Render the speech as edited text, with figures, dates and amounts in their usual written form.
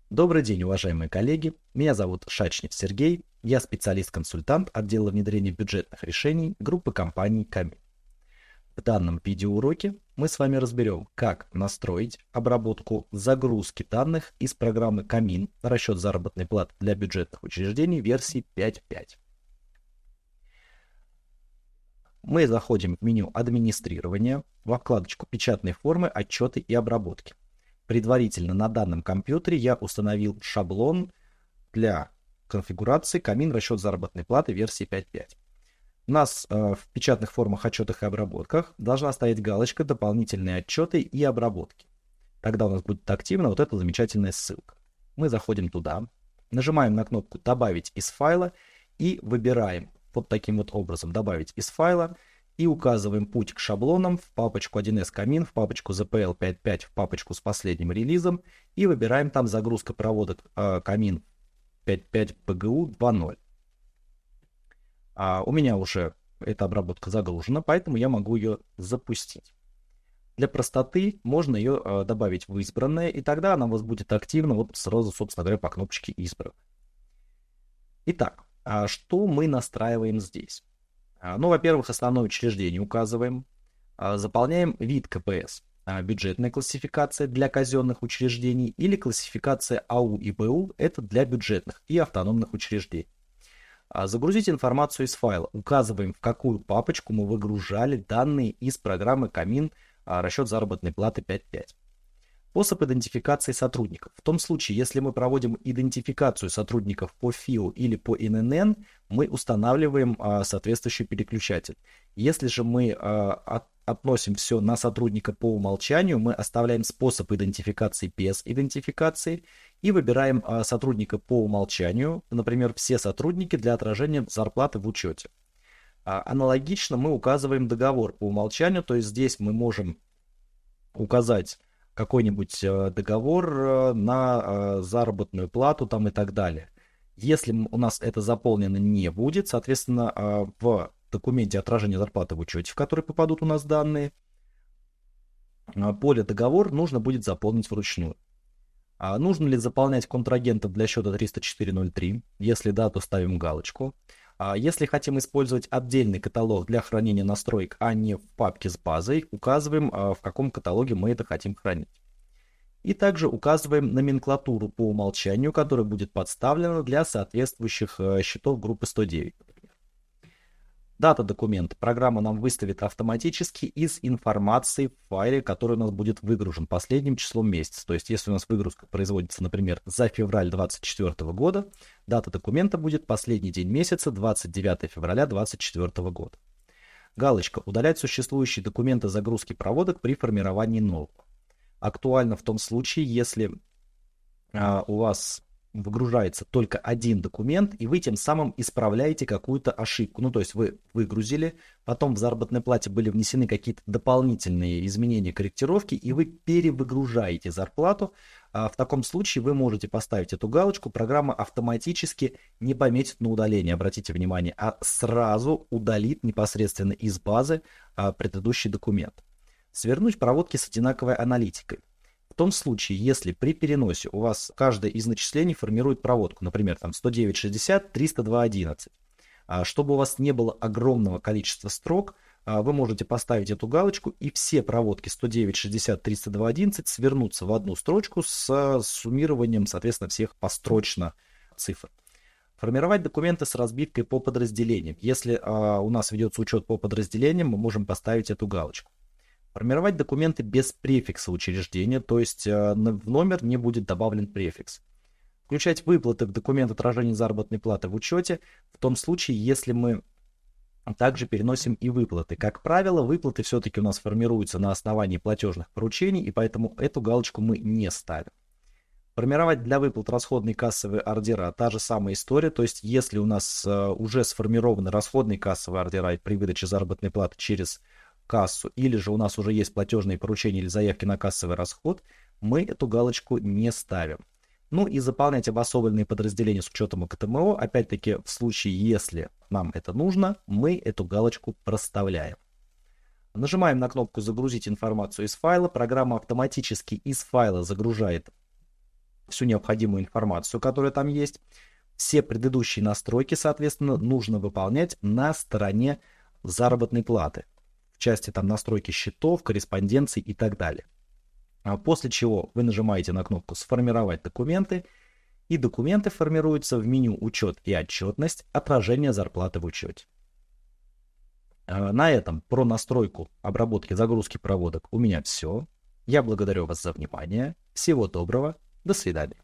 Добрый день, уважаемые коллеги. Меня зовут Шачнев Сергей. Я специалист-консультант отдела внедрения бюджетных решений группы компаний Камин. В данном видеоуроке мы с вами разберем, как настроить обработку загрузки данных из программы Камин на расчет заработной платы для бюджетных учреждений версии 5.5. Мы заходим в меню администрирования, во вкладочку печатной формы, отчеты и обработки. Предварительно на данном компьютере я установил шаблон для конфигурации Камин расчет заработной платы версии 5.5. У нас в печатных формах, отчетах и обработках должна стоять галочка «Дополнительные отчеты и обработки». Тогда у нас будет активна вот эта замечательная ссылка. Мы заходим туда, нажимаем на кнопку «Добавить из файла» и выбираем вот таким вот образом «Добавить из файла» и указываем путь к шаблонам в папочку 1С Камин, в папочку ZPL 5.5, в папочку с последним релизом и выбираем там загрузка проводок Камин 5.5 PGU 2.0. У меня уже эта обработка загружена, поэтому я могу ее запустить. Для простоты можно ее добавить в избранное, и тогда она у вас будет активна вот сразу, собственно говоря, по кнопочке «Избран». Итак, что мы настраиваем здесь? Ну, во-первых, основное учреждение указываем, заполняем вид КПС, бюджетная классификация для казенных учреждений или классификация АУ и БУ, это для бюджетных и автономных учреждений. Загрузить информацию из файла. Указываем, в какую папочку мы выгружали данные из программы Камин расчет заработной платы 5.5. Способ идентификации сотрудников. В том случае, если мы проводим идентификацию сотрудников по ФИО или по ИНН, мы устанавливаем соответствующий переключатель. Если же мы относим все на сотрудника по умолчанию, мы оставляем способ идентификации без идентификации и выбираем сотрудника по умолчанию, например, все сотрудники для отражения зарплаты в учете. Аналогично мы указываем договор по умолчанию, то есть здесь мы можем указать какой-нибудь договор на заработную плату там и так далее. Если у нас это заполнено не будет, соответственно, в документе отражения зарплаты в учете, в который попадут у нас данные, поле договор нужно будет заполнить вручную. Нужно ли заполнять контрагентов для счета 304.03? Если да, то ставим галочку. Если хотим использовать отдельный каталог для хранения настроек, а не в папке с базой, указываем, в каком каталоге мы это хотим хранить. И также указываем номенклатуру по умолчанию, которая будет подставлена для соответствующих счетов группы 109. Дата документа. Программа нам выставит автоматически из информации в файле, который у нас будет выгружен последним числом месяца. То есть, если у нас выгрузка производится, например, за февраль 2024 года, дата документа будет последний день месяца, 29 февраля 2024 года. Галочка «Удалять существующие документы загрузки проводок при формировании нового». Актуально в том случае, если у вас выгружается только один документ, и вы тем самым исправляете какую-то ошибку. Ну, то есть вы выгрузили, потом в заработной плате были внесены какие-то дополнительные изменения, корректировки, и вы перевыгружаете зарплату. В таком случае вы можете поставить эту галочку, программа автоматически не пометит на удаление, обратите внимание, а сразу удалит непосредственно из базы предыдущий документ. Свернуть проводки с одинаковой аналитикой. В том случае, если при переносе у вас каждое из начислений формирует проводку, например, там 109.60, 302.11, чтобы у вас не было огромного количества строк, вы можете поставить эту галочку, и все проводки 109.60, 302.11 свернутся в одну строчку с суммированием, соответственно, всех построчно цифр. Формировать документы с разбивкой по подразделениям. Если у нас ведется учет по подразделениям, мы можем поставить эту галочку. Формировать документы без префикса учреждения, то есть в номер не будет добавлен префикс. Включать выплаты в документ отражения заработной платы в учете, в том случае, если мы также переносим и выплаты. Как правило, выплаты все-таки у нас формируются на основании платежных поручений, и поэтому эту галочку мы не ставим. Формировать для выплат расходные кассовые ордера, та же самая история, то есть если у нас уже сформированы расходные кассовые ордера при выдаче заработной платы через кассу, или же у нас уже есть платежные поручения или заявки на кассовый расход, мы эту галочку не ставим. Ну и заполнять обособленные подразделения с учетом КТМО, опять-таки в случае, если нам это нужно, мы эту галочку проставляем. Нажимаем на кнопку «Загрузить информацию из файла». Программа автоматически из файла загружает всю необходимую информацию, которая там есть. Все предыдущие настройки, соответственно, нужно выполнять на стороне заработной платы. В части там настройки счетов, корреспонденции и так далее. После чего вы нажимаете на кнопку «Сформировать документы», и документы формируются в меню «Учет и отчетность», отражение зарплаты в учете. На этом про настройку обработки загрузки проводок у меня все. Я благодарю вас за внимание. Всего доброго. До свидания.